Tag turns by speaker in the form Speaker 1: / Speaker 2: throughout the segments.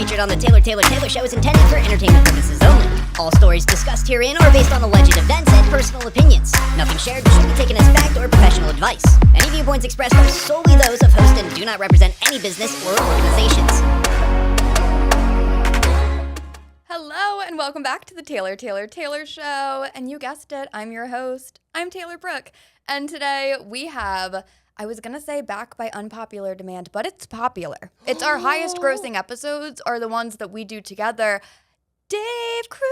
Speaker 1: featured on the Taylor Show is intended for entertainment purposes only. All stories discussed herein are based on alleged events and personal opinions. Nothing shared should be taken as fact or professional advice. Any viewpoints expressed are solely those of host and do not represent any business or organizations.
Speaker 2: Hello and welcome back to the Taylor Show. And you guessed it, I'm your host. I'm Taylor Brooke. And today we have, I was going to say back by unpopular demand, but it's popular. It's our highest grossing episodes are the ones that we do together. Dave Cruz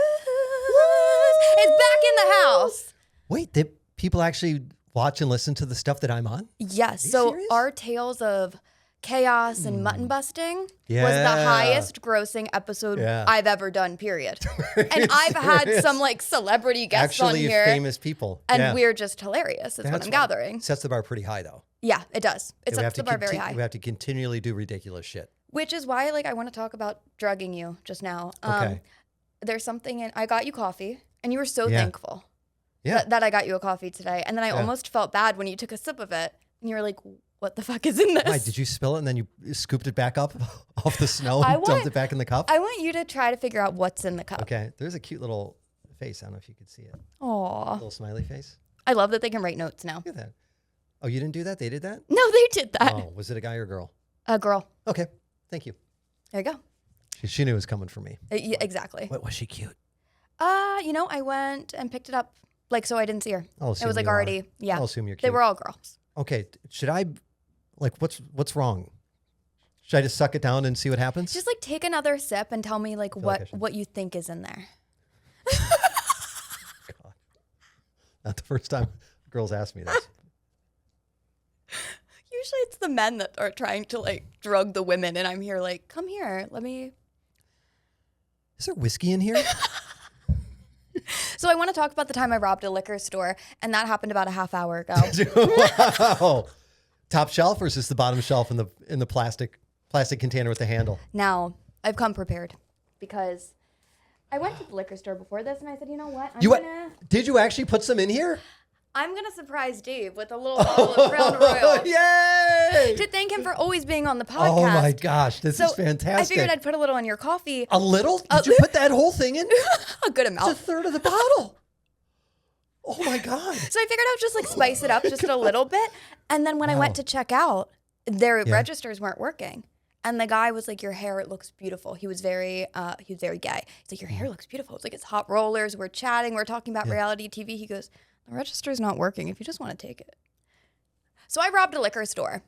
Speaker 2: is back in the house.
Speaker 3: Wait, did people actually watch and listen to the stuff that I'm on?
Speaker 2: Yes. So serious? Our tales of chaos and mutton busting was the
Speaker 3: Yeah.
Speaker 2: highest grossing episode
Speaker 3: Yeah.
Speaker 2: I've ever done, period. And I've had some like celebrity guests on
Speaker 3: Actually,
Speaker 2: here.
Speaker 3: famous people.
Speaker 2: And
Speaker 3: Yeah.
Speaker 2: we're just hilarious. That's what I'm gathering.
Speaker 3: Sets the bar pretty high, though.
Speaker 2: Yeah, it does. It
Speaker 3: We have
Speaker 2: sets the
Speaker 3: to
Speaker 2: bar very high.
Speaker 3: We have to continually do ridiculous shit.
Speaker 2: Which is why like I want to talk about drugging you just now.
Speaker 3: Okay.
Speaker 2: There's something in, I got you coffee and you were so
Speaker 3: Yeah.
Speaker 2: thankful
Speaker 3: Yeah.
Speaker 2: that I got you a coffee today. And then I almost felt bad when you took a sip of it and you were like, what the fuck is in this?
Speaker 3: Why, did you spill it and then you scooped it back up off the snow
Speaker 2: I
Speaker 3: and
Speaker 2: want-
Speaker 3: dumped it back in the cup?
Speaker 2: I want you to try to figure out what's in the cup.
Speaker 3: Okay. There's a cute little face. I don't know if you could see it.
Speaker 2: Aw.
Speaker 3: Little smiley face.
Speaker 2: I love that they can write notes now.
Speaker 3: Look at that. Oh, you didn't do that? They did that?
Speaker 2: No, they did that.
Speaker 3: Oh, was it a guy or a girl?
Speaker 2: A girl.
Speaker 3: Okay. Thank you.
Speaker 2: There you go.
Speaker 3: She knew it was coming for me.
Speaker 2: Yeah, exactly.
Speaker 3: What, was she cute?
Speaker 2: I went and picked it up, like, so I didn't see her.
Speaker 3: I'll
Speaker 2: It
Speaker 3: assume
Speaker 2: was like
Speaker 3: you are.
Speaker 2: already, yeah.
Speaker 3: I'll assume you're cute.
Speaker 2: They were all girls.
Speaker 3: Okay. Should I, like, what's wrong? Should I just suck it down and see what happens?
Speaker 2: Just like take another sip and tell me like
Speaker 3: like I should.
Speaker 2: what you think is in there.
Speaker 3: God. Not the first time girls ask me this.
Speaker 2: Usually it's the men that are trying to like drug the women, and I'm here like, come here, let me.
Speaker 3: Is there whiskey in here?
Speaker 2: So I want to talk about the time I robbed a liquor store, and that happened about a half hour ago.
Speaker 3: Wow. Top shelf versus the bottom shelf in the plastic container with the handle.
Speaker 2: Now I've come prepared because I went to the liquor store before this, and I said, you know what,
Speaker 3: Did you actually put some in here?
Speaker 2: I'm gonna surprise Dave with a little bottle of Crown Royal.
Speaker 3: Yay!
Speaker 2: To thank him for always being on the podcast.
Speaker 3: Oh my gosh, this is fantastic.
Speaker 2: I figured I'd put a little in your coffee.
Speaker 3: A little? Did you put that whole thing in?
Speaker 2: A good amount.
Speaker 3: It's a third of the bottle. Oh my God.
Speaker 2: So I figured I would just like spice it up just a little bit. And then when I went to check out, their registers weren't working. And the guy was like, your hair, it looks beautiful. He was very gay. He's like, your hair looks beautiful. It's like, it's hot rollers. We're chatting. We're talking about reality TV. He goes, the register's not working if you just want to take it. So I robbed a liquor store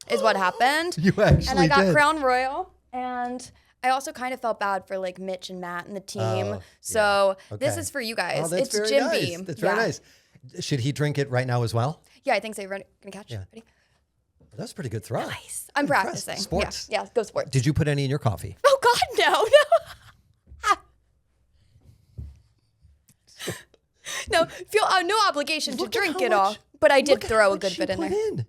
Speaker 2: is what happened.
Speaker 3: You actually
Speaker 2: And I got
Speaker 3: did.
Speaker 2: Crown Royal. And I also kind of felt bad for like Mitch and Matt and the team. So this
Speaker 3: Okay.
Speaker 2: is for you guys.
Speaker 3: Oh, that's
Speaker 2: it's
Speaker 3: very
Speaker 2: Jim
Speaker 3: nice.
Speaker 2: Beam.
Speaker 3: That's very nice. Should he drink it right now as well?
Speaker 2: Yeah, I think so. You ready? Gonna catch?
Speaker 3: Yeah.
Speaker 2: Ready?
Speaker 3: That's a pretty good throw.
Speaker 2: Nice. I'm
Speaker 3: Impressed.
Speaker 2: practicing.
Speaker 3: Sports.
Speaker 2: Yeah, go sports.
Speaker 3: Did you put any in your coffee?
Speaker 2: Oh God, no. No, feel no obligation
Speaker 3: Look
Speaker 2: to
Speaker 3: at
Speaker 2: drink
Speaker 3: how
Speaker 2: it all,
Speaker 3: much-
Speaker 2: but I did
Speaker 3: Look at
Speaker 2: throw
Speaker 3: how
Speaker 2: a
Speaker 3: much
Speaker 2: good
Speaker 3: she
Speaker 2: bit in
Speaker 3: put
Speaker 2: there.
Speaker 3: in.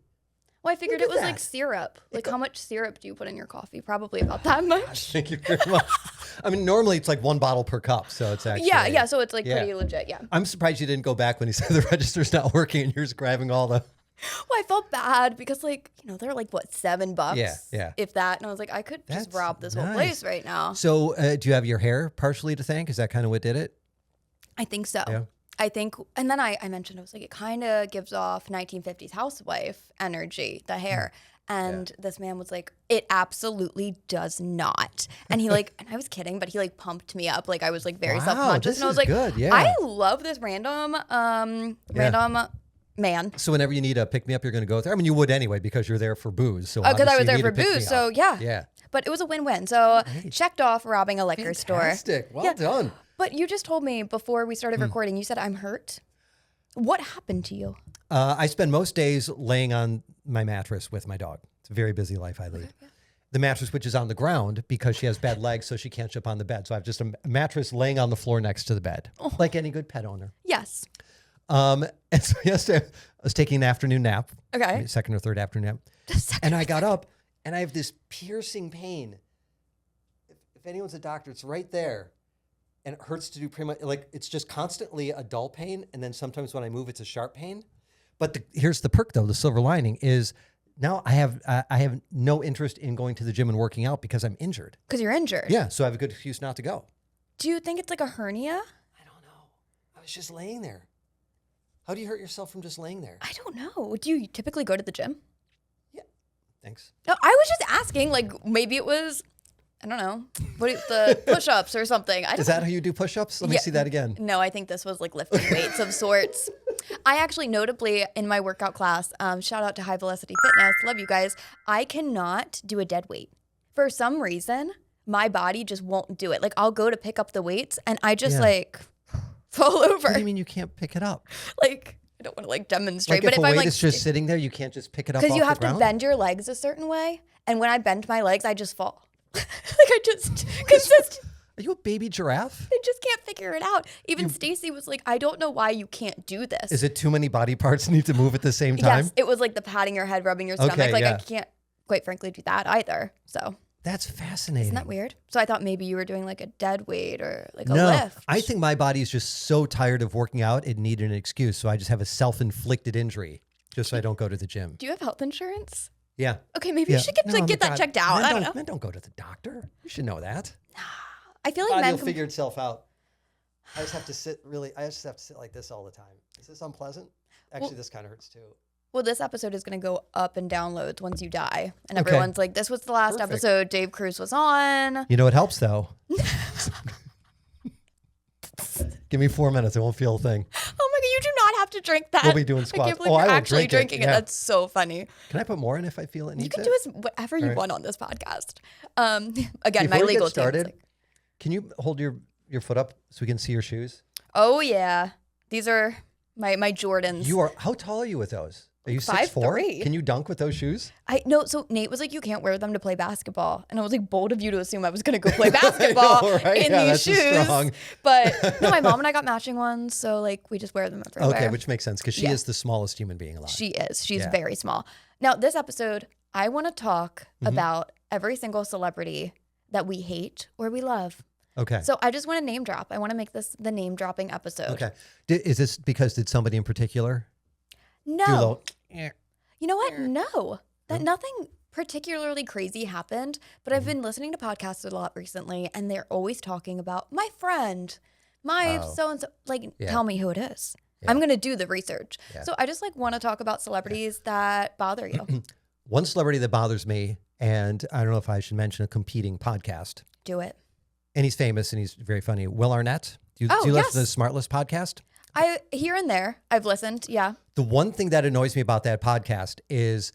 Speaker 2: Well, I figured
Speaker 3: Look
Speaker 2: it
Speaker 3: at
Speaker 2: was like
Speaker 3: that.
Speaker 2: syrup. Like how much syrup do you put in your coffee? Probably about that much.
Speaker 3: Thank you very much. I mean, normally it's like one bottle per cup, so it's actually
Speaker 2: Yeah. So it's like pretty legit. Yeah.
Speaker 3: I'm surprised you didn't go back when he said the register's not working and you're just grabbing all the.
Speaker 2: Well, I felt bad because like they're like what $7?
Speaker 3: Yeah.
Speaker 2: If that, and I was like, I could just
Speaker 3: That's
Speaker 2: rob this whole
Speaker 3: nice.
Speaker 2: place right now.
Speaker 3: So, do you have your hair partially to thank? Is that kind of what did it?
Speaker 2: I think so.
Speaker 3: Yeah.
Speaker 2: I think, and then I mentioned, I was like, it kind of gives off 1950s housewife energy, the hair. And this man was like, it absolutely does not. And he like, and I was kidding, but he like pumped me up. Like I was like very
Speaker 3: Wow,
Speaker 2: self-conscious.
Speaker 3: this
Speaker 2: And I was
Speaker 3: is
Speaker 2: like,
Speaker 3: good, yeah.
Speaker 2: I love this random man.
Speaker 3: So whenever you need a pick me up, you're going to go there. I mean, you would anyway because you're there for booze. So
Speaker 2: Because I was
Speaker 3: obviously
Speaker 2: there
Speaker 3: you
Speaker 2: for
Speaker 3: need a pick-me-up.
Speaker 2: booze. So yeah.
Speaker 3: Yeah.
Speaker 2: But it was a win-win. So checked off robbing a liquor store.
Speaker 3: Fantastic. Well done.
Speaker 2: But you just told me before we started recording, you said I'm hurt. What happened to you?
Speaker 3: I spend most days laying on my mattress with my dog. It's a very busy life I lead.
Speaker 2: Okay, yeah.
Speaker 3: The mattress, which is on the ground because she has bad legs, so she can't jump on the bed. So I have just a mattress laying on the floor next to the bed, like any good pet owner.
Speaker 2: Yes.
Speaker 3: And so yesterday I was taking an afternoon nap.
Speaker 2: Okay.
Speaker 3: Second or third afternoon nap. And I got up and I have this piercing pain. If anyone's a doctor, it's right there. And it hurts to do pretty much, like it's just constantly a dull pain. And then sometimes when I move, it's a sharp pain. But here's the perk though, the silver lining is now I have no interest in going to the gym and working out because I'm injured.
Speaker 2: Because you're injured.
Speaker 3: Yeah, so I have a good excuse not to go.
Speaker 2: Do you think it's like a hernia?
Speaker 3: I don't know. I was just laying there. How do you hurt yourself from just laying there?
Speaker 2: I don't know. Do you typically go to the gym?
Speaker 3: Yeah. Thanks.
Speaker 2: No, I was just asking. Like maybe it was, I don't know, the push-ups or something.
Speaker 3: Is that how you do push-ups? Let me see that again.
Speaker 2: No, I think this was like lifting weights of sorts. I actually notably in my workout class, shout out to High Velocity Fitness, love you guys. I cannot do a dead weight. For some reason, my body just won't do it. Like I'll go to pick up the weights and I just like fall over.
Speaker 3: What do you mean you can't pick it up?
Speaker 2: Like I don't want to like demonstrate,
Speaker 3: Like
Speaker 2: but
Speaker 3: if
Speaker 2: if
Speaker 3: a
Speaker 2: I'm
Speaker 3: weight
Speaker 2: like
Speaker 3: is just sitting there, you can't just pick it up off
Speaker 2: because you have
Speaker 3: the ground?
Speaker 2: to bend your legs a certain way, and when I bend my legs, I just fall. Like I just consist.
Speaker 3: Are you a baby giraffe?
Speaker 2: I just can't figure it out. Even Stacy was like, I don't know why you can't do this.
Speaker 3: Is it too many body parts need to move at the same time?
Speaker 2: Yes, it was like the patting your head, rubbing your stomach.
Speaker 3: Okay,
Speaker 2: Like
Speaker 3: yeah.
Speaker 2: I can't, quite frankly, do that either. So
Speaker 3: That's fascinating.
Speaker 2: isn't that weird? So I thought maybe you were doing like a dead weight or like a
Speaker 3: No,
Speaker 2: lift.
Speaker 3: I think my body is just so tired of working out, it needed an excuse. So I just have a self-inflicted injury just so I don't go to the gym.
Speaker 2: Do you have health insurance?
Speaker 3: Yeah.
Speaker 2: Okay, maybe you should get that checked out. I don't know.
Speaker 3: Men don't go to the doctor. You should know that.
Speaker 2: I feel like men
Speaker 3: You'll figure itself out. I just have to sit like this all the time. Is this unpleasant? Actually, this kind of hurts too.
Speaker 2: Well, this episode is going to go up in downloads once you die. And
Speaker 3: Okay.
Speaker 2: everyone's like, this was the last
Speaker 3: Perfect.
Speaker 2: episode Dave Cruz was on.
Speaker 3: You know what helps though? Give me 4 minutes. I won't feel a thing.
Speaker 2: Oh my God, you do not have to drink that.
Speaker 3: We'll be doing
Speaker 2: I
Speaker 3: squats.
Speaker 2: can't believe
Speaker 3: Oh, I
Speaker 2: you're
Speaker 3: will
Speaker 2: actually
Speaker 3: drink it,
Speaker 2: drinking it.
Speaker 3: yeah.
Speaker 2: That's so funny.
Speaker 3: Can I put more in if I feel it needs
Speaker 2: You can
Speaker 3: it?
Speaker 2: do as whatever you want on this podcast. Again,
Speaker 3: Before
Speaker 2: my
Speaker 3: we
Speaker 2: legal
Speaker 3: get started,
Speaker 2: team is like,
Speaker 3: can you hold your foot up so we can see your shoes?
Speaker 2: oh yeah, these are my Jordans.
Speaker 3: How tall are you with those? Are you 6'4"?
Speaker 2: 5'3".
Speaker 3: Can you dunk with those shoes?
Speaker 2: So Nate was like, you can't wear them to play basketball. And I was like, bold of you to assume I was going to go play basketball
Speaker 3: know, right?
Speaker 2: in
Speaker 3: Yeah,
Speaker 2: these
Speaker 3: that's
Speaker 2: shoes.
Speaker 3: strong.
Speaker 2: But no, my mom and I got matching ones. So like we just wear them everywhere.
Speaker 3: Okay, which makes sense because she is the smallest human being alive.
Speaker 2: She is. She's
Speaker 3: Yeah.
Speaker 2: very small. Now, this episode, I want to talk about every single celebrity that we hate or we love.
Speaker 3: Okay.
Speaker 2: So I just want to name drop. I want to make this the name dropping episode.
Speaker 3: Okay. Is this because did somebody in particular?
Speaker 2: No.
Speaker 3: Do a little,
Speaker 2: You know what? No. Nothing particularly crazy happened, but I've been listening to podcasts a lot recently and they're always talking about my friend, my so-and-so. Like, tell me who it is. I'm going to do the research.
Speaker 3: Yeah.
Speaker 2: So I just like want to talk about celebrities that bother you.
Speaker 3: One celebrity that bothers me, and I don't know if I should mention a competing podcast,
Speaker 2: Do it.
Speaker 3: and he's famous and he's very funny. Will Arnett. Do you
Speaker 2: Oh,
Speaker 3: listen to the
Speaker 2: yes.
Speaker 3: Smartless podcast?
Speaker 2: Here and there, I've listened. Yeah.
Speaker 3: The one thing that annoys me about that podcast is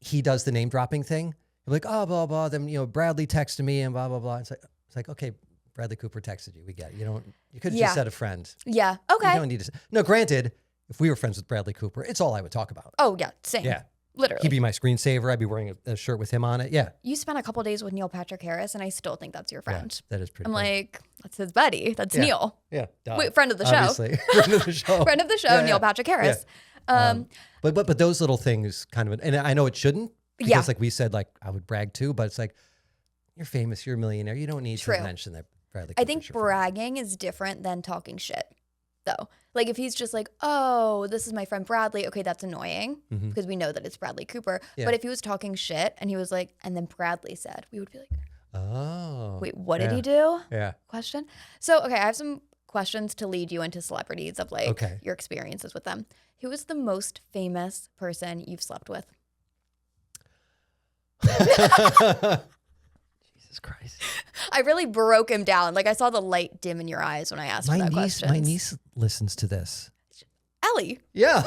Speaker 3: he does the name dropping thing. You're like, oh, blah, blah. Then, Bradley texted me and blah, blah, blah. It's like, okay, Bradley Cooper texted you. We get it. You could have just said a friend.
Speaker 2: Yeah.
Speaker 3: You
Speaker 2: Okay.
Speaker 3: don't need to. No, granted, if we were friends with Bradley Cooper, it's all I would talk about.
Speaker 2: Oh, yeah. Same.
Speaker 3: Yeah.
Speaker 2: Literally.
Speaker 3: He'd be my screensaver. I'd be wearing a shirt with him on it. Yeah.
Speaker 2: You spent a couple days with Neil Patrick Harris, and I still think that's your friend.
Speaker 3: Yeah, that is pretty
Speaker 2: I'm
Speaker 3: cool.
Speaker 2: like, that's his buddy. That's
Speaker 3: Yeah.
Speaker 2: Neil.
Speaker 3: Yeah. Duh.
Speaker 2: Wait, friend of the show.
Speaker 3: Obviously. Friend of the show.
Speaker 2: Friend of the show,
Speaker 3: Yeah,
Speaker 2: Neil
Speaker 3: yeah.
Speaker 2: Patrick Harris.
Speaker 3: But those little things kind of, and I know it shouldn't, because
Speaker 2: Yeah.
Speaker 3: like we said, like I would brag too, but it's like, you're famous, you're a millionaire. You don't need
Speaker 2: True.
Speaker 3: to mention that Bradley
Speaker 2: I
Speaker 3: Cooper's
Speaker 2: think
Speaker 3: your friend.
Speaker 2: bragging is different than talking shit, though. Like if he's just like, oh, this is my friend Bradley. Okay, that's annoying because we know that it's Bradley Cooper.
Speaker 3: Yeah.
Speaker 2: But if he was talking shit and he was like, and then Bradley said, we would be like,
Speaker 3: Oh.
Speaker 2: wait, what did
Speaker 3: yeah.
Speaker 2: he do?
Speaker 3: Yeah.
Speaker 2: Question. So, okay, I have some questions to lead you into celebrities of like
Speaker 3: Okay.
Speaker 2: your experiences with them. Who is the most famous person you've slept with?
Speaker 3: Jesus Christ.
Speaker 2: I really broke him down. Like I saw the light dim in your eyes when I asked for that question.
Speaker 3: My niece listens to this.
Speaker 2: Ellie.
Speaker 3: Yeah.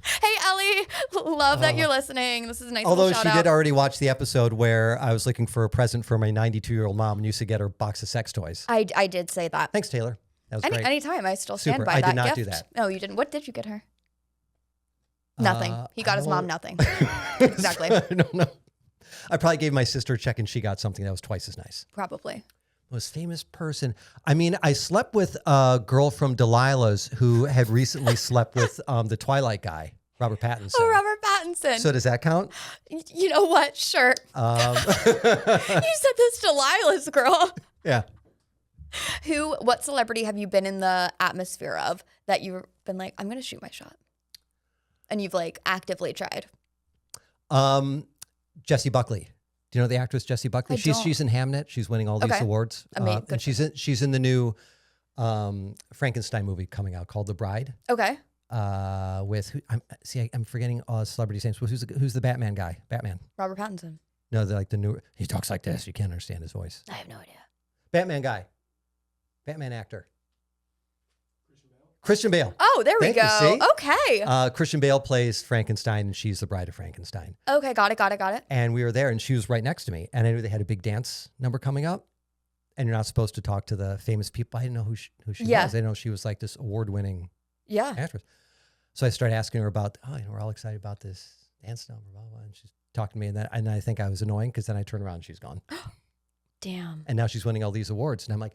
Speaker 2: Hey, Ellie. Love that you're listening. This is a nice
Speaker 3: Although
Speaker 2: little
Speaker 3: she
Speaker 2: shout
Speaker 3: did
Speaker 2: out.
Speaker 3: already watch the episode where I was looking for a present for my 92-year-old mom and used to get her a box of sex toys.
Speaker 2: I did say that.
Speaker 3: Thanks, Taylor. That was great.
Speaker 2: Anytime. I still stand
Speaker 3: Super.
Speaker 2: by
Speaker 3: I
Speaker 2: that
Speaker 3: did not
Speaker 2: gift.
Speaker 3: do that.
Speaker 2: No, you didn't. What did you get her? Nothing. He got his
Speaker 3: I
Speaker 2: mom
Speaker 3: don't-
Speaker 2: nothing. Exactly.
Speaker 3: I don't know. I probably gave my sister a check and she got something that was twice as nice.
Speaker 2: Probably.
Speaker 3: Most famous person. I mean, I slept with a girl from Delilah's who had recently slept with the Twilight guy, Robert Pattinson.
Speaker 2: Oh, Robert Pattinson.
Speaker 3: So does that count?
Speaker 2: You know what? Sure. You said this Delilah's girl.
Speaker 3: Yeah.
Speaker 2: What celebrity have you been in the atmosphere of that you've been like, I'm going to shoot my shot? and you've like actively tried?
Speaker 3: Jessie Buckley. Do you know the actress Jessie Buckley? She's in Hamnet. She's winning all these awards. And she's in the new Frankenstein movie coming out called The Bride.
Speaker 2: Okay.
Speaker 3: With I'm forgetting all celebrities' names. Who's the Batman guy? Batman.
Speaker 2: Robert Pattinson.
Speaker 3: No, they're like the new. He talks like this. You can't understand his voice.
Speaker 2: I have no idea.
Speaker 3: Batman guy. Batman actor. Christian Bale.
Speaker 2: Oh, there we
Speaker 3: Thank
Speaker 2: go.
Speaker 3: you, see?
Speaker 2: Okay.
Speaker 3: Christian Bale plays Frankenstein, and she's the bride of Frankenstein.
Speaker 2: Okay, got it.
Speaker 3: And we were there, and she was right next to me. And I knew they had a big dance number coming up. And you're not supposed to talk to the famous people. I didn't know who she was. I didn't know she was like this award-winning actress. So I started asking her about, we're all excited about this dance number, blah, blah, blah. And she's talking to me, and I think I was annoying because then I turned around and she's gone.
Speaker 2: Damn.
Speaker 3: And now she's winning all these awards. And I'm like,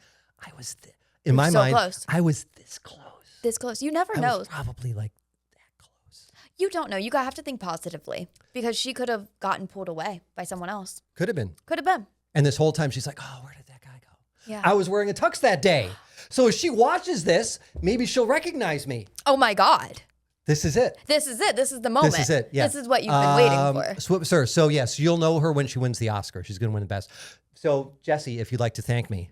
Speaker 3: in my
Speaker 2: so
Speaker 3: mind,
Speaker 2: close.
Speaker 3: I was this close.
Speaker 2: This close. You never know.
Speaker 3: Probably like that close.
Speaker 2: You don't know. You have to think positively because she could have gotten pulled away by someone else.
Speaker 3: Could have been.
Speaker 2: And
Speaker 3: this whole time she's like, oh, where did that guy go?
Speaker 2: Yeah.
Speaker 3: I was wearing a tux that day. So if she watches this, maybe she'll recognize me.
Speaker 2: Oh my God.
Speaker 3: This is it.
Speaker 2: This is it. This is the moment.
Speaker 3: This is it. Yeah.
Speaker 2: This is what you've been waiting for.
Speaker 3: Sir. So yes, you'll know her when she wins the Oscar. She's going to win the best. So Jessie, if you'd like to thank me,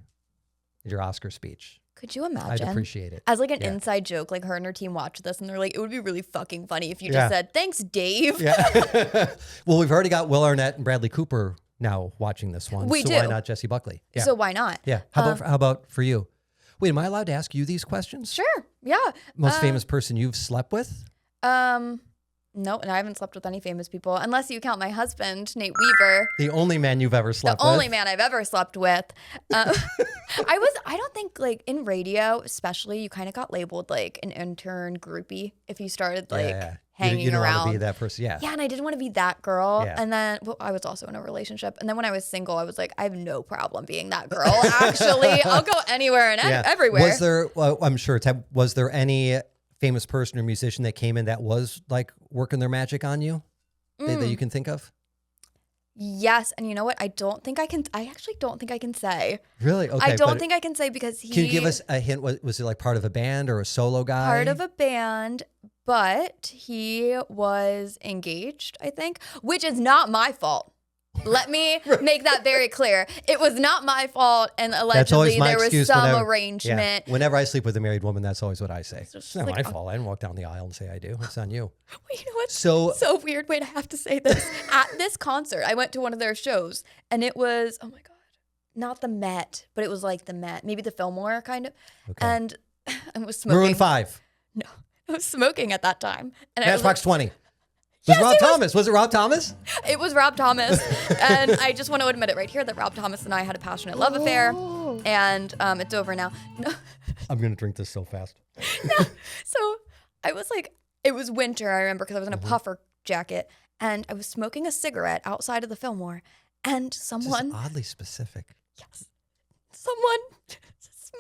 Speaker 3: your Oscar speech.
Speaker 2: Could you imagine?
Speaker 3: I'd appreciate it.
Speaker 2: As like an inside joke, like her and her team watched this and they're like, it would be really fucking funny if you just said, thanks, Dave.
Speaker 3: Yeah. Well, we've already got Will Arnett and Bradley Cooper now watching this one.
Speaker 2: We do.
Speaker 3: Why not Jessie Buckley? Yeah.
Speaker 2: So why not?
Speaker 3: Yeah. How about for you? Wait, am I allowed to ask you these questions?
Speaker 2: Sure. Yeah.
Speaker 3: Most famous person you've slept with?
Speaker 2: No, and I haven't slept with any famous people, unless you count my husband, Nate Weaver.
Speaker 3: The only man you've ever slept with?
Speaker 2: The only man I've ever slept with. I don't think, like, in radio, especially, you kind of got labeled, like, an intern groupie if you started, like, hanging
Speaker 3: you don't
Speaker 2: around.
Speaker 3: want to be that person, Yeah,
Speaker 2: and I didn't want to be that girl.
Speaker 3: Yeah.
Speaker 2: And then, I was also in a relationship. And then when I was single, I was like, I have no problem being that girl. Actually, I'll go anywhere and everywhere.
Speaker 3: Was there, I'm sure, was there any famous person or musician that came in that was like working their magic on you that you can think of?
Speaker 2: Yes. And you know what? I actually don't think I can say.
Speaker 3: Really? Okay.
Speaker 2: I don't think I can say because
Speaker 3: Can you give us a hint? Was it like part of a band or a solo guy?
Speaker 2: Part of a band, but he was engaged, I think, which is not my fault. Let me make that very clear. It was not my fault, and allegedly there was some arrangement.
Speaker 3: Yeah. Whenever I sleep with a married woman, that's always what I say. It's not
Speaker 2: like,
Speaker 3: my fault. I didn't walk down the aisle and say I do. It's on you.
Speaker 2: Well, you know what's so weird? Wait, I have to say this. At this concert, I went to one of their shows, and it was, oh my God, not the Met, but it was like the Met, maybe the Fillmore kind of. Okay. And I was smoking.
Speaker 3: Maroon 5.
Speaker 2: No, I was smoking at that time. And
Speaker 3: Matchbox 20. Was Rob Thomas? Was it Rob Thomas?
Speaker 2: It was Rob Thomas. And I just want to admit it right here that Rob Thomas and I had a passionate love affair. And it's over now. No.
Speaker 3: I'm going to drink this so fast.
Speaker 2: No. So I was like, it was winter, I remember, because I was in a puffer jacket. And I was smoking a cigarette outside of the Fillmore. And someone...
Speaker 3: This is oddly specific.
Speaker 2: Yes.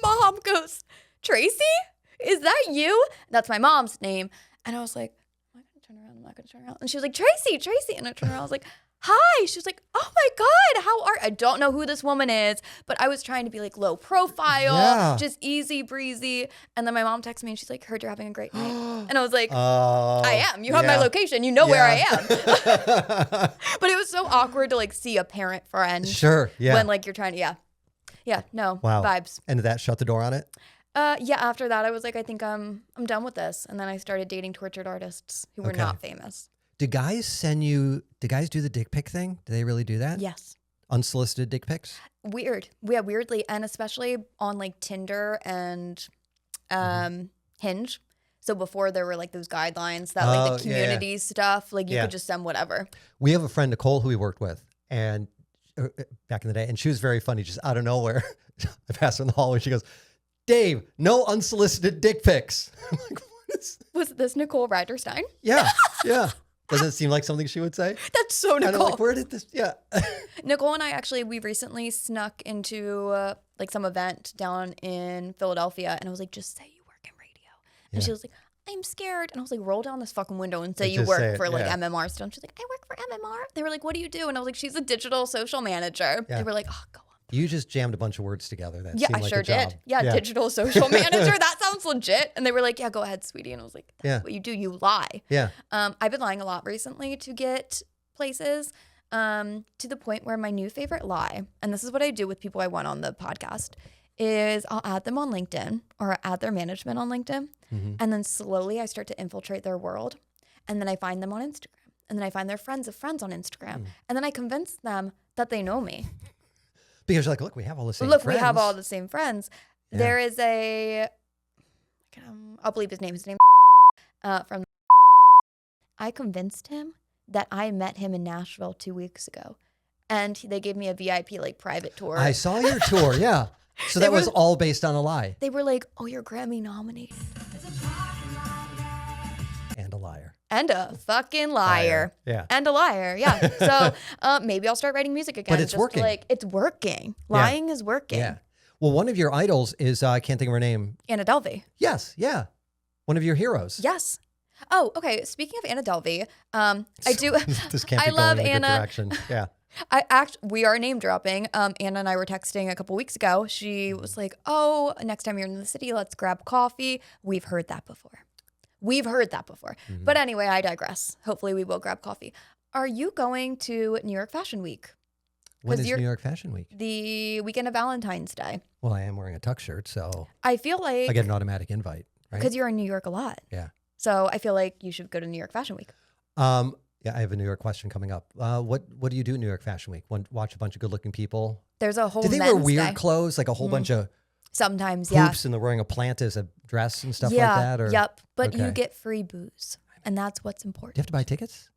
Speaker 2: Mom goes, Tracy? Is that you? That's my mom's name. And I was like, I'm not going to turn around. And she was like, Tracy. And I turned around. I was like, hi. She was like, oh my God, I don't know who this woman is, but I was trying to be like low profile, just easy breezy. And then my mom texted me and she's like, heard you're having a great night. And I was like, I am. You have my location. You know where I am. But it was so awkward to like see a parent friend.
Speaker 3: Sure. Yeah.
Speaker 2: When like you're trying to, vibes.
Speaker 3: And did that shut the door on it?
Speaker 2: After that, I was like, I think I'm done with this. And then I started dating tortured artists who were not famous.
Speaker 3: Do guys do the dick pic thing? Do they really do that?
Speaker 2: Yes.
Speaker 3: Unsolicited dick pics?
Speaker 2: Weird. Yeah, weirdly. And especially on like Tinder and Hinge. So before there were like those guidelines that like the community stuff, like you could just send whatever. We
Speaker 3: have a friend, Nicole, who we worked with, and back in the day, and she was very funny, just out of nowhere. I passed her in the hallway. She goes, Dave, no unsolicited dick pics. I'm like, what is...
Speaker 2: Was this Nicole Ryderstein?
Speaker 3: Yeah. Doesn't it seem like something she would say?
Speaker 2: That's so Nicole.
Speaker 3: And I'm like, where did this... Yeah.
Speaker 2: Nicole and I we recently snuck into like some event down in Philadelphia. And I was like, just say you work in radio. And she was like, I'm scared. And I was like, roll down this fucking window and say you work for like MMR stuff. And she's like, I work for MMR. They were like, what do you do? And I was like, she's a digital social manager. They were like, oh, go on.
Speaker 3: You just jammed a bunch of words together. That
Speaker 2: I
Speaker 3: seemed like
Speaker 2: sure
Speaker 3: a job.
Speaker 2: did. Yeah, digital social manager. That sounds sounds legit. And they were like, yeah, go ahead, sweetie. And I was like, that's what you do. You lie.
Speaker 3: Yeah.
Speaker 2: I've been lying a lot recently to get places, to the point where my new favorite lie, and this is what I do with people I want on the podcast, is I'll add them on LinkedIn or add their management on LinkedIn. And then slowly I start to infiltrate their world. And then I find them on Instagram. And then I find their friends of friends on Instagram. And then I convince them that they know me.
Speaker 3: Because you're like, look, we have all the same friends.
Speaker 2: We have all the same friends.
Speaker 3: Yeah.
Speaker 2: There is I'll believe his name. His name from. I convinced him that I met him in Nashville 2 weeks ago. And they gave me a VIP, like, private tour.
Speaker 3: I saw your tour, yeah. So that was all based on a lie.
Speaker 2: They were like, oh, you're Grammy nominated.
Speaker 3: And a liar.
Speaker 2: And a fucking liar.
Speaker 3: Yeah.
Speaker 2: And a liar, yeah. So maybe I'll start writing music again.
Speaker 3: But it's working.
Speaker 2: It's working. Lying is working.
Speaker 3: Yeah. Well, one of your idols is, I can't think of her name.
Speaker 2: Anna Delvey.
Speaker 3: Yes, yeah. One of your heroes.
Speaker 2: Yes. Oh, okay. Speaking of Anna Delvey, I do.
Speaker 3: This can't be
Speaker 2: I love
Speaker 3: going in a good
Speaker 2: Anna.
Speaker 3: direction. Yeah.
Speaker 2: We are name dropping. Anna and I were texting a couple weeks ago. She was like, oh, next time you're in the city, let's grab coffee. We've heard that before. But anyway, I digress. Hopefully we will grab coffee. Are you going to New York Fashion Week?
Speaker 3: When is New York Fashion Week?
Speaker 2: The weekend of Valentine's Day.
Speaker 3: Well, I am wearing a tux shirt, so
Speaker 2: I feel like
Speaker 3: I get an automatic invite, right?
Speaker 2: because you're in New York a lot.
Speaker 3: Yeah.
Speaker 2: So I feel like you should go to New York Fashion Week.
Speaker 3: Yeah, I have a New York question coming up. What do you do at New York Fashion Week? Watch a bunch of good-looking people?
Speaker 2: There's a whole
Speaker 3: Do they wear
Speaker 2: men's
Speaker 3: weird
Speaker 2: day.
Speaker 3: clothes, like a whole bunch of
Speaker 2: Sometimes,
Speaker 3: hoops, and they're wearing a plant as a dress and stuff like that? Or
Speaker 2: Yep. But you
Speaker 3: Okay.
Speaker 2: get free booze, and that's what's
Speaker 3: Do you
Speaker 2: important.
Speaker 3: have to buy tickets?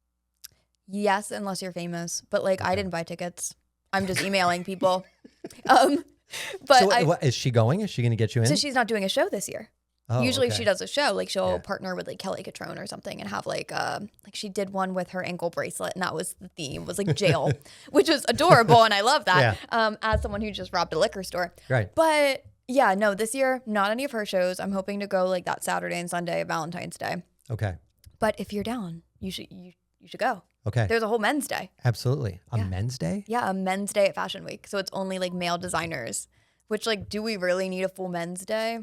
Speaker 2: Yes, unless you're famous. But like, I didn't buy tickets. I'm just emailing people. But
Speaker 3: So is she going? Is she going to get you in?
Speaker 2: so she's not doing a show this year.
Speaker 3: Oh,
Speaker 2: Usually
Speaker 3: okay.
Speaker 2: she does a show, like she'll
Speaker 3: Yeah.
Speaker 2: partner with like Kelly Catrone or something and have like she did one with her ankle bracelet, and that was the theme, was like jail, which was adorable, and I love that. As someone who just robbed a liquor store.
Speaker 3: Right.
Speaker 2: But yeah, no, this year, not any of her shows. I'm hoping to go like that Saturday and Sunday, Valentine's Day.
Speaker 3: Okay.
Speaker 2: But if you're down, you should go.
Speaker 3: Okay.
Speaker 2: There's a whole men's day.
Speaker 3: Absolutely. A
Speaker 2: Yeah.
Speaker 3: men's day?
Speaker 2: Yeah, a men's day at Fashion Week. So it's only like male designers, which like, do we really need a full men's day?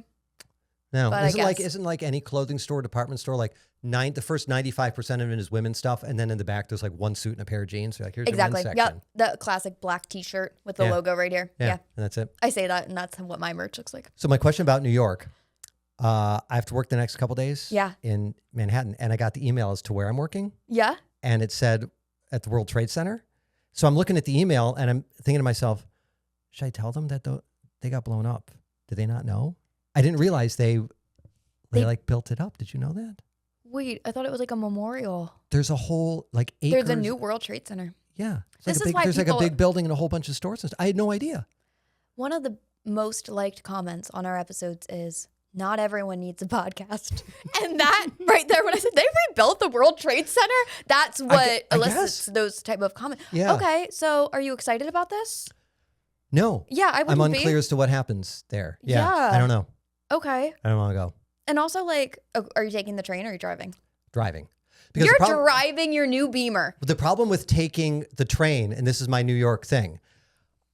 Speaker 3: No.
Speaker 2: But I
Speaker 3: Isn't like any clothing store, department store, like the first 95% of it is women's stuff, and then in the back there's like one suit and a pair of jeans. So like, here's
Speaker 2: Exactly.
Speaker 3: your men's section.
Speaker 2: Yep. The classic black t-shirt with the
Speaker 3: Yeah.
Speaker 2: logo right here.
Speaker 3: Yeah.
Speaker 2: Yeah.
Speaker 3: And that's it.
Speaker 2: I say that, and that's what my merch looks like.
Speaker 3: So my question about New York, I have to work the next couple days
Speaker 2: Yeah.
Speaker 3: in Manhattan, and I got the email as to where I'm working,
Speaker 2: Yeah.
Speaker 3: and it said at the World Trade Center. So I'm looking at the email, and I'm thinking to myself, should I tell them that they got blown up? Did they not know? I didn't realize they like built it up. Did you know that?
Speaker 2: Wait, I thought it was like a memorial.
Speaker 3: There's a whole like acres.
Speaker 2: There's a new World Trade Center.
Speaker 3: Yeah. It's
Speaker 2: This
Speaker 3: like
Speaker 2: is why
Speaker 3: there's like a
Speaker 2: people-
Speaker 3: big building and a whole bunch of stores and stuff. I had no idea.
Speaker 2: One of the most liked comments on our episodes is, not everyone needs a podcast. And that right there, when I said they rebuilt the World Trade Center, that's what
Speaker 3: I
Speaker 2: elicits
Speaker 3: guess.
Speaker 2: those type of comments.
Speaker 3: Yeah.
Speaker 2: Okay, so are you excited about this?
Speaker 3: No.
Speaker 2: Yeah, I
Speaker 3: I'm
Speaker 2: wouldn't
Speaker 3: unclear
Speaker 2: be.
Speaker 3: as to what happens there. Yeah.
Speaker 2: Yeah.
Speaker 3: I don't know.
Speaker 2: Okay.
Speaker 3: I don't want to go.
Speaker 2: And also, like, are you taking the train or are you driving?
Speaker 3: Driving.
Speaker 2: You're
Speaker 3: the problem,
Speaker 2: driving your new Beamer.
Speaker 3: the problem with taking the train, and this is my New York thing,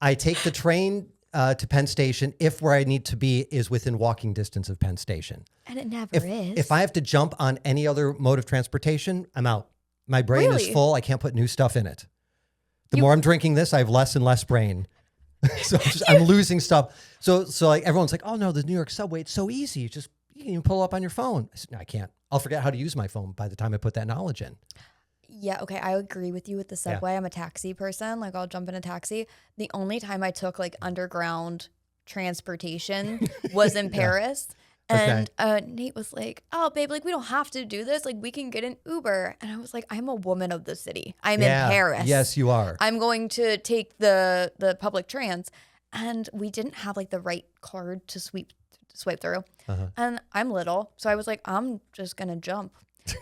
Speaker 3: I take the train to Penn Station if where I need to be is within walking distance of Penn Station.
Speaker 2: And it never
Speaker 3: If,
Speaker 2: is.
Speaker 3: if I have to jump on any other mode of transportation, I'm out. My brain is
Speaker 2: Really?
Speaker 3: full. I can't put new stuff in it. The more I'm drinking this, I have less and less brain. So I'm losing stuff. So like everyone's like, oh no, the New York subway, it's so easy. You can even pull up on your phone. I said, no, I can't. I'll forget how to use my phone by the time I put that knowledge in.
Speaker 2: Yeah, okay, I agree with you with the subway. I'm a taxi person. Like, I'll jump in a taxi. The only time I took like underground transportation was in Paris. And Nate was like, oh, babe, like, we don't have to do this. Like, we can get an Uber. And I was like, I'm a woman of the city. I'm in Paris.
Speaker 3: Yes, you are.
Speaker 2: I'm going to take the public trans. And we didn't have like the right card to swipe through. And I'm little. So I was like, I'm just going to jump.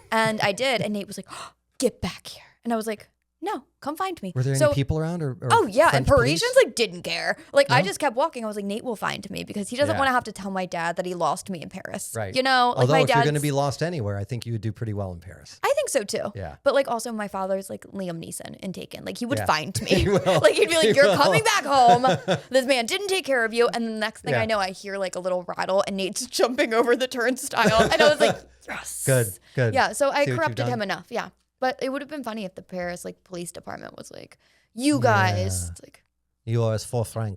Speaker 2: And I did. And Nate was like, oh, get back here. And I was like, No, come find me.
Speaker 3: Were there any people around or
Speaker 2: oh yeah, and
Speaker 3: French
Speaker 2: Parisians
Speaker 3: police?
Speaker 2: like didn't care. Like I
Speaker 3: No?
Speaker 2: just kept walking. I was like, Nate will find me because he doesn't
Speaker 3: Yeah.
Speaker 2: want to have to tell my dad that he lost me in Paris.
Speaker 3: Right.
Speaker 2: You know, like
Speaker 3: Although
Speaker 2: my
Speaker 3: if you're going to
Speaker 2: dad's-
Speaker 3: be lost anywhere, I think you would do pretty well in Paris.
Speaker 2: I think so too.
Speaker 3: Yeah.
Speaker 2: But like also my father's like Liam Neeson in Taken. Like he would
Speaker 3: Yeah.
Speaker 2: find me.
Speaker 3: He will.
Speaker 2: Like he'd be like,
Speaker 3: He
Speaker 2: "You're
Speaker 3: will.
Speaker 2: coming back home. This man didn't take care of you." And the next thing
Speaker 3: Yeah.
Speaker 2: I know, I hear like a little rattle and Nate's jumping over the turnstile. And I was like, "Yes."
Speaker 3: Good.
Speaker 2: Yeah. So I
Speaker 3: See what you've
Speaker 2: corrupted
Speaker 3: done?
Speaker 2: him enough. Yeah. But it would have been funny if the Paris like police department was like, "You guys."
Speaker 3: Yeah.
Speaker 2: It's like,
Speaker 3: You owe us $4 or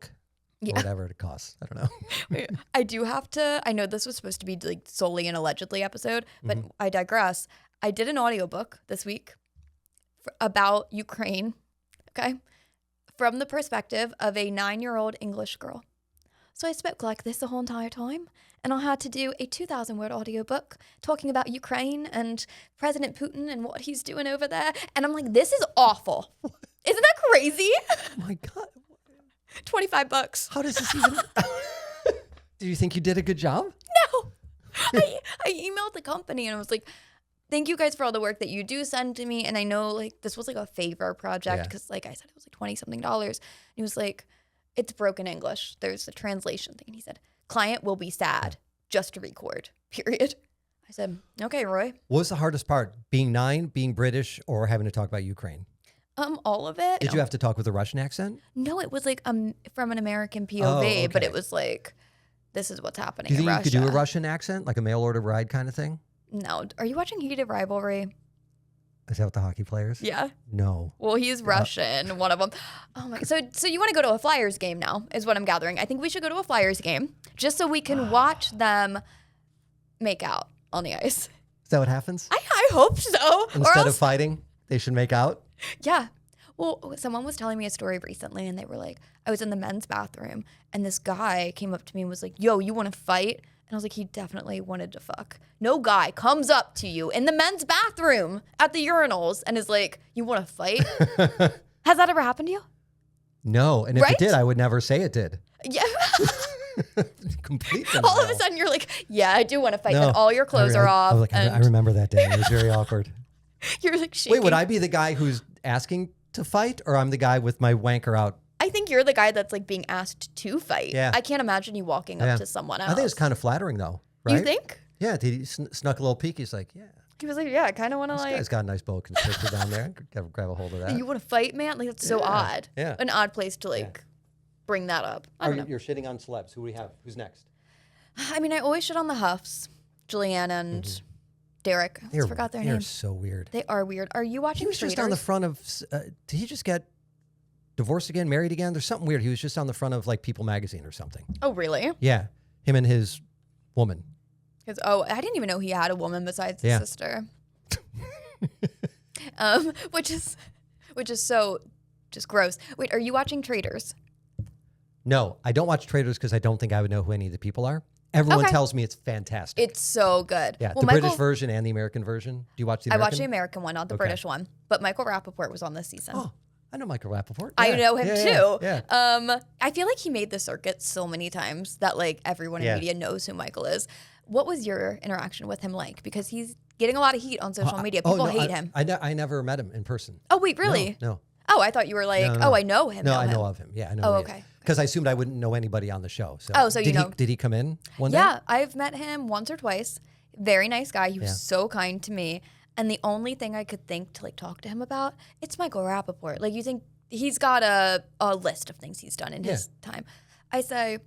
Speaker 2: yeah.
Speaker 3: whatever it costs. I don't know.
Speaker 2: I do have to. I know this was supposed to be like solely an allegedly episode, but
Speaker 3: Mm-hmm.
Speaker 2: I digress. I did an audiobook this week about Ukraine, okay, from the perspective of a 9-year-old English girl. So I spoke like this the whole entire time, and I had to do a 2,000-word audiobook talking about Ukraine and President Putin and what he's doing over there. And I'm like, this is awful. Isn't that crazy?
Speaker 3: Oh my God.
Speaker 2: $25.
Speaker 3: How does this even... Do you think you did a good job?
Speaker 2: No. I emailed the company and I was like, thank you guys for all the work that you do send to me. And I know like this was like a favor project
Speaker 3: Yeah.
Speaker 2: because like I said, it was like $20-something. And he was like, it's broken English. There's a translation thing. And he said, client will be sad just to record, period. I said, okay, Roy.
Speaker 3: What was the hardest part? Being 9, being British, or having to talk about Ukraine?
Speaker 2: All of it.
Speaker 3: Did you have to talk with a Russian accent?
Speaker 2: No, it was like from an American POV, but
Speaker 3: okay.
Speaker 2: it was like, this is what's happening
Speaker 3: Do you
Speaker 2: in
Speaker 3: think
Speaker 2: Russia.
Speaker 3: you could do a Russian accent, like a mail order ride kind of thing?
Speaker 2: No. Are you watching Heated Rivalry?
Speaker 3: Is that with the hockey players?
Speaker 2: Yeah.
Speaker 3: No.
Speaker 2: Well, he's Russian, one of them. Oh my! So you want to go to a Flyers game now? Is what I'm gathering. I think we should go to a Flyers game just so we can watch them make out on the ice.
Speaker 3: Is that what happens?
Speaker 2: I hope so.
Speaker 3: Instead of fighting, they should make out?
Speaker 2: Yeah. Well, someone was telling me a story recently, and they were like, I was in the men's bathroom, and this guy came up to me and was like, "Yo, you want to fight?" And I was like, he definitely wanted to fuck. No guy comes up to you in the men's bathroom at the urinals and is like, "You want to fight?" Has that ever happened to you?
Speaker 3: No. And if
Speaker 2: Right?
Speaker 3: it did, I would never say it did.
Speaker 2: Yeah.
Speaker 3: Complete
Speaker 2: All of a
Speaker 3: denial.
Speaker 2: sudden, you're like, "Yeah, I do want to fight."
Speaker 3: No.
Speaker 2: Then all your clothes are off,
Speaker 3: I remember that day. It was very awkward.
Speaker 2: you're like shaking.
Speaker 3: Wait, would I be the guy who's asking to fight, or I'm the guy with my wanker out?
Speaker 2: I think you're the guy that's like being asked to fight.
Speaker 3: Yeah.
Speaker 2: I can't imagine you walking
Speaker 3: Yeah.
Speaker 2: up to someone else.
Speaker 3: I think it's kind of flattering, though, right?
Speaker 2: You think?
Speaker 3: Yeah, he snuck a little peek. He's like, yeah,
Speaker 2: He was like, "Yeah, I kind of want to
Speaker 3: this
Speaker 2: like."
Speaker 3: guy's got a nice boa constrictor down there. Grab a hold of that.
Speaker 2: You want to fight, man? Like that's so
Speaker 3: Yeah,
Speaker 2: odd.
Speaker 3: yeah.
Speaker 2: An odd place to like bring that up. I don't know.
Speaker 3: You're shitting on celebs. Who do we have? Who's next?
Speaker 2: I mean, I always shit on the Huffs, Julianne and Derek. I forgot their
Speaker 3: They're
Speaker 2: names.
Speaker 3: so weird.
Speaker 2: They are weird. Are you watching?
Speaker 3: He was just on the front of. Did he just get divorced again, married again? There's something weird. He was just on the front of like People magazine or something.
Speaker 2: Oh, really?
Speaker 3: Yeah, him and his woman.
Speaker 2: I didn't even know he had a woman besides his
Speaker 3: Yeah.
Speaker 2: sister. Which is so just gross. Wait, are you watching Traitors?
Speaker 3: No, I don't watch Traitors because I don't think I would know who any of the people are. Everyone
Speaker 2: Okay.
Speaker 3: tells me it's fantastic.
Speaker 2: It's so good.
Speaker 3: Yeah,
Speaker 2: Well,
Speaker 3: the
Speaker 2: Michael,
Speaker 3: British version and the American version. Do you watch the
Speaker 2: I
Speaker 3: American?
Speaker 2: watched the American one, not the
Speaker 3: Okay.
Speaker 2: British one. But Michael Rapaport was on this season.
Speaker 3: Oh, I know Michael Rapaport.
Speaker 2: I
Speaker 3: Yeah,
Speaker 2: know him
Speaker 3: yeah,
Speaker 2: too.
Speaker 3: Yeah.
Speaker 2: I feel like he made the circuit so many times that like everyone in
Speaker 3: Yeah.
Speaker 2: media knows who Michael is. What was your interaction with him like? Because he's getting a lot of heat on social media. People
Speaker 3: no,
Speaker 2: hate him.
Speaker 3: I never met him in person.
Speaker 2: Oh wait, really?
Speaker 3: No.
Speaker 2: Oh, I thought you were like,
Speaker 3: No.
Speaker 2: oh, I know him.
Speaker 3: No, I
Speaker 2: him.
Speaker 3: know of him. Yeah, I know.
Speaker 2: Oh,
Speaker 3: who he is.
Speaker 2: okay.
Speaker 3: Because I assumed I wouldn't know anybody on the show. So.
Speaker 2: Oh, so you
Speaker 3: did
Speaker 2: know-
Speaker 3: Did he come in one day?
Speaker 2: Yeah, I've met him once or twice. Very nice guy. He was
Speaker 3: Yeah.
Speaker 2: so kind to me. And the only thing I could think to like talk to him about, it's Michael Rapaport. Like you think he's got a list of things he's done in his time. I say,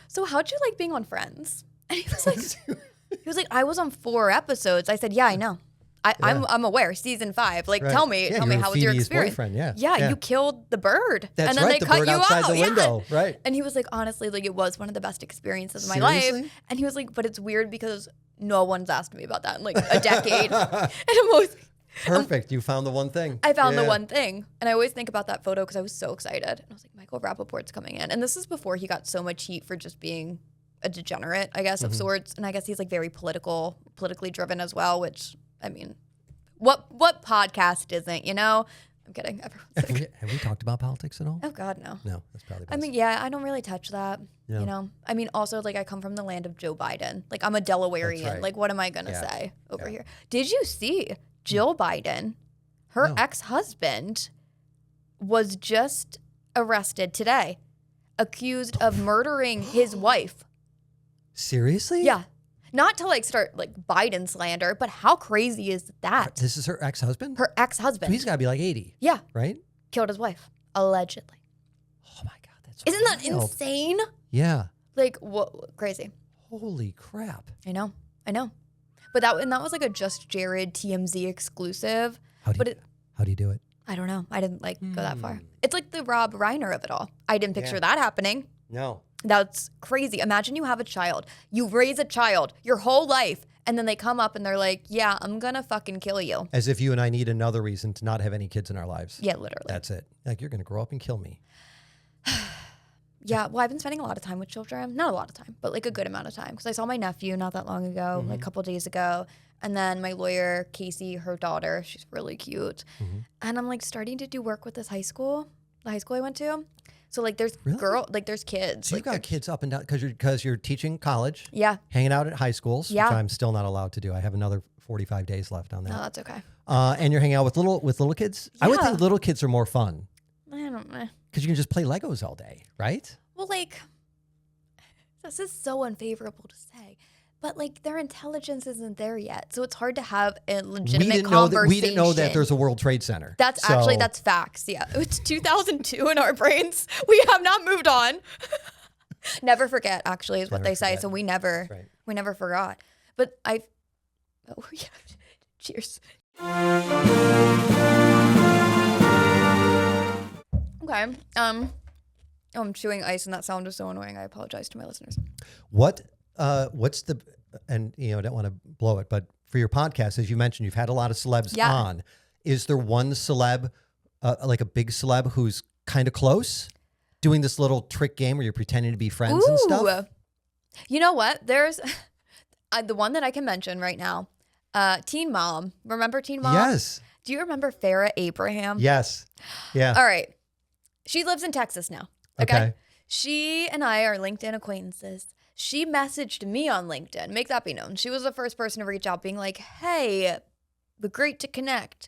Speaker 2: so how'd you like being on Friends? And he was like, I was on 4 episodes. I said, yeah, I know. I'm aware. Season 5. Like,
Speaker 3: Right.
Speaker 2: tell me
Speaker 3: Yeah, you
Speaker 2: how
Speaker 3: were
Speaker 2: was your
Speaker 3: Phoebe's
Speaker 2: experience?
Speaker 3: boyfriend, yeah.
Speaker 2: Yeah,
Speaker 3: Yeah.
Speaker 2: you killed the bird.
Speaker 3: That's
Speaker 2: and then
Speaker 3: right,
Speaker 2: they
Speaker 3: the
Speaker 2: cut
Speaker 3: bird
Speaker 2: you
Speaker 3: outside
Speaker 2: out.
Speaker 3: the
Speaker 2: Yeah.
Speaker 3: window, right.
Speaker 2: And he was like, honestly, like it was one of the best experiences of my
Speaker 3: Seriously?
Speaker 2: life. And he was like, but it's weird because no one's asked me about that in like a decade. And I'm always,
Speaker 3: Perfect. You found the one thing.
Speaker 2: I found the
Speaker 3: Yeah.
Speaker 2: one thing. And I always think about that photo because I was so excited. And I was like, Michael Rapaport's coming in. And this is before he got so much heat for just being a degenerate, I guess, of sorts. And I guess he's like very politically driven as well, which, I mean, what podcast isn't, you know? I'm kidding. Everyone's like,
Speaker 3: Have we talked about politics at all?
Speaker 2: oh God, no.
Speaker 3: No, that's probably best.
Speaker 2: I mean, yeah, I don't really touch that,
Speaker 3: Yeah.
Speaker 2: you know? I mean, also, like, I come from the land of Joe Biden. Like, I'm a Delawarean.
Speaker 3: That's right.
Speaker 2: Like, what am I going to
Speaker 3: Yeah.
Speaker 2: say over
Speaker 3: Yeah.
Speaker 2: here? Did you see Jill Biden, her
Speaker 3: No.
Speaker 2: ex-husband, was just arrested today, accused of murdering his wife.
Speaker 3: Seriously?
Speaker 2: Yeah. Not to like start like Biden slander, but how crazy is that?
Speaker 3: This is her ex-husband?
Speaker 2: Her
Speaker 3: So
Speaker 2: ex-husband.
Speaker 3: he's got to be like 80.
Speaker 2: Yeah.
Speaker 3: Right?
Speaker 2: Killed his wife, allegedly.
Speaker 3: Oh my God. That's
Speaker 2: Isn't that
Speaker 3: wild.
Speaker 2: insane?
Speaker 3: Yeah.
Speaker 2: Like, what? Crazy.
Speaker 3: Holy crap.
Speaker 2: I know. But that was like a Just Jared TMZ exclusive.
Speaker 3: How do you do it?
Speaker 2: I don't know. I didn't like go that far. It's like the Rob Reiner of it all. I didn't picture that happening.
Speaker 3: No.
Speaker 2: That's crazy. Imagine you have a child. You raise a child your whole life, and then they come up and they're like, yeah, I'm going to fucking kill you.
Speaker 3: As if you and I need another reason to not have any kids in our lives.
Speaker 2: Yeah, literally.
Speaker 3: That's it. Like, you're going to grow up and kill me.
Speaker 2: Yeah, well, I've been spending a lot of time with children. Not a lot of time, but like a good amount of time. Because I saw my nephew not that long ago, like a couple days ago. And then my lawyer, Casey, her daughter, she's really cute. And I'm like starting to do work with the high school I went to. So like there's there's kids.
Speaker 3: So
Speaker 2: like,
Speaker 3: you've got kids up and down because you're teaching college.
Speaker 2: Yeah.
Speaker 3: Hanging out at high schools,
Speaker 2: Yeah.
Speaker 3: which I'm still not allowed to do. I have another 45 days left on that.
Speaker 2: No, that's okay.
Speaker 3: And you're hanging out with little kids. I would
Speaker 2: Yeah.
Speaker 3: think little kids are more fun
Speaker 2: I don't know.
Speaker 3: because you can just play Legos all day, right?
Speaker 2: Well, like, this is so unfavorable to say, but like their intelligence isn't there yet. So it's hard to have a legitimate conversation.
Speaker 3: We didn't know that there's a World Trade Center.
Speaker 2: That's facts. Yeah. It's 2002 in our brains. We have not moved on. Never forget, actually, is what they say.
Speaker 3: forget.
Speaker 2: So we never forgot. But oh yeah. Cheers. Okay. I'm chewing ice and that sound is so annoying. I apologize to my listeners.
Speaker 3: What's the, and I don't want to blow it, but for your podcast, as you mentioned, you've had a lot of celebs on. Is there one celeb, like a big celeb who's kind of close, doing this little trick game where you're pretending to be friends and stuff?
Speaker 2: You know what? There's the one that I can mention right now. Teen Mom. Remember Teen Mom?
Speaker 3: Yes.
Speaker 2: Do you remember Farrah Abraham?
Speaker 3: Yes. Yeah.
Speaker 2: All right. She lives in Texas now.
Speaker 3: Okay.
Speaker 2: She and I are LinkedIn acquaintances. She messaged me on LinkedIn. Make that be known. She was the first person to reach out being like, hey, but great to connect.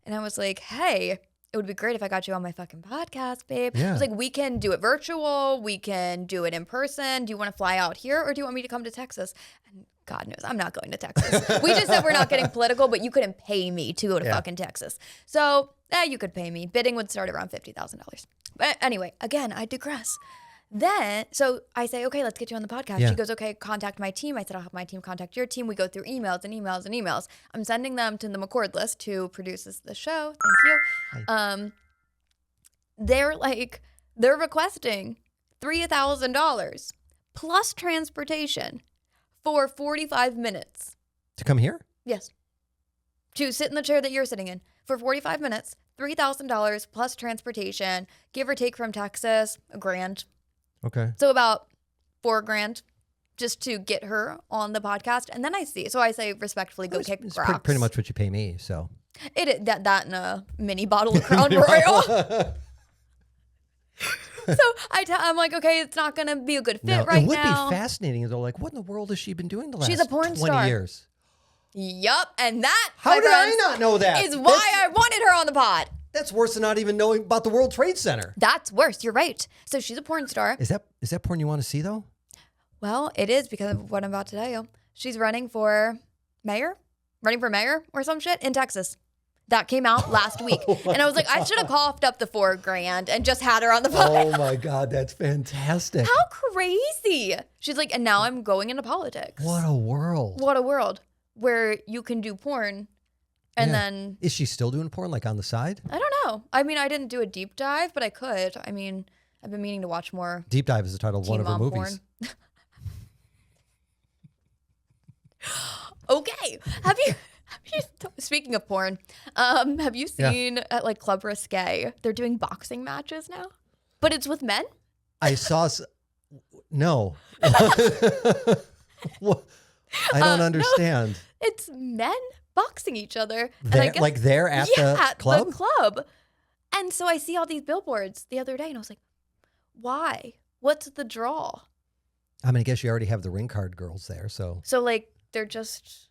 Speaker 2: And I was like, hey, it would be great if I got you on my fucking podcast, babe.
Speaker 3: Yeah.
Speaker 2: I was like, we can do it virtual. We can do it in person. Do you want to fly out here or do you want me to come to Texas? And God knows, I'm not going to Texas. We just said we're not getting political, but you couldn't pay me to go to fucking Texas. So, you could pay me. Bidding would start around $50,000. But anyway, again, I digress. Then, so I say, okay, let's get you on the podcast.
Speaker 3: Yeah.
Speaker 2: She goes, okay, contact my team. I said, I'll have my team contact your team. We go through emails and emails and emails. I'm sending them to the McCord list who produces the show. Thank you. They're requesting $3,000 plus transportation for 45 minutes.
Speaker 3: To come here?
Speaker 2: Yes. To sit in the chair that you're sitting in for 45 minutes, $3,000 plus transportation, give or take from Texas, $1,000.
Speaker 3: Okay.
Speaker 2: So about $4,000 just to get her on the podcast. And then I say respectfully, go kick
Speaker 3: It's
Speaker 2: rocks.
Speaker 3: pretty much what you pay me, so.
Speaker 2: That and a mini bottle of Crown Royal. So I'm like, okay, it's not going to be a good fit right now.
Speaker 3: It would be fascinating. They're like, what in the world has she been doing the last
Speaker 2: She's a porn
Speaker 3: 20
Speaker 2: star.
Speaker 3: years?
Speaker 2: Yup. And that,
Speaker 3: How did I not know that?
Speaker 2: is why I wanted her on the pod.
Speaker 3: That's worse than not even knowing about the World Trade Center.
Speaker 2: That's worse. You're right. So she's a porn star.
Speaker 3: Is that porn you want to see, though?
Speaker 2: Well, it is because of what I'm about to tell you. She's running for mayor or some shit in Texas. That came out last week. And I was like, I should have coughed up the $4,000 and just had her on the podcast.
Speaker 3: Oh my God, that's fantastic.
Speaker 2: How crazy. She's like, and now I'm going into politics.
Speaker 3: What a world.
Speaker 2: What a world where you can do porn and then.
Speaker 3: Is she still doing porn like on the side?
Speaker 2: I don't know. I mean, I didn't do a deep dive, but I could. I mean, I've been meaning to watch more.
Speaker 3: Deep Dive is the title of one of her
Speaker 2: Teen Mom
Speaker 3: movies.
Speaker 2: porn. Okay. Have you speaking of porn, have you seen at like Club Risque, they're doing boxing matches now? But it's with men?
Speaker 3: I saw no. I don't understand.
Speaker 2: No, it's men boxing each other.
Speaker 3: They're,
Speaker 2: and I guess,
Speaker 3: like they're at the club?
Speaker 2: The club. And so I see all these billboards the other day and I was like, why? What's the draw?
Speaker 3: I mean, I guess you already have the ring card girls there, so.
Speaker 2: So like they're just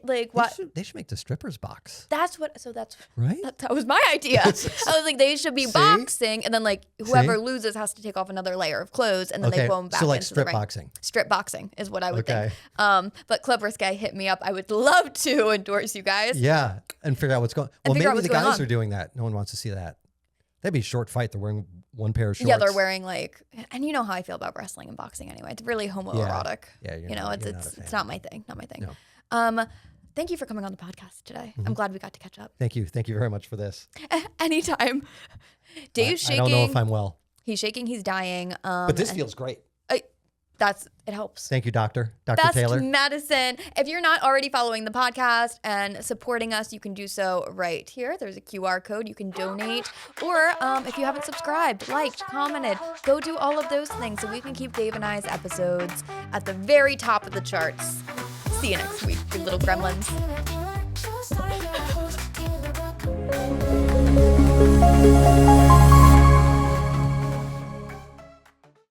Speaker 2: Like what?
Speaker 3: They should make the strippers box.
Speaker 2: That's
Speaker 3: Right?
Speaker 2: that was my idea. I was like, they should be boxing, and then like whoever loses has to take off another layer of clothes, and then they boom back
Speaker 3: so like
Speaker 2: into
Speaker 3: strip
Speaker 2: the ring.
Speaker 3: boxing.
Speaker 2: Strip boxing is what I would
Speaker 3: Okay.
Speaker 2: think. But Club Risque hit me up. I would love to endorse you guys.
Speaker 3: Yeah, and figure out what's going. Well,
Speaker 2: figure out
Speaker 3: maybe the
Speaker 2: what's going
Speaker 3: guys
Speaker 2: on.
Speaker 3: are doing that. No one wants to see that. That'd be a short fight. They're wearing one pair of shorts.
Speaker 2: Yeah, they're wearing like, and you know how I feel about wrestling and boxing anyway. It's really homoerotic.
Speaker 3: Yeah, you're
Speaker 2: you know,
Speaker 3: not a
Speaker 2: it's
Speaker 3: fan.
Speaker 2: not my thing. Not my thing.
Speaker 3: No.
Speaker 2: Thank you for coming on the podcast today.
Speaker 3: Mm-hmm.
Speaker 2: I'm glad we got to catch up.
Speaker 3: Thank you very much for this.
Speaker 2: Anytime. Dave's shaking.
Speaker 3: I don't know if I'm well,
Speaker 2: He's shaking. He's dying.
Speaker 3: but this feels great.
Speaker 2: It helps.
Speaker 3: Thank you, Dr.
Speaker 2: Best
Speaker 3: Taylor.
Speaker 2: medicine. If you're not already following the podcast and supporting us, you can do so right here. There's a QR code. You can donate. Or if you haven't subscribed, liked, commented, go do all of those things so we can keep Dave and I's episodes at the very top of the charts. See you next week, you little gremlins.
Speaker 4: Just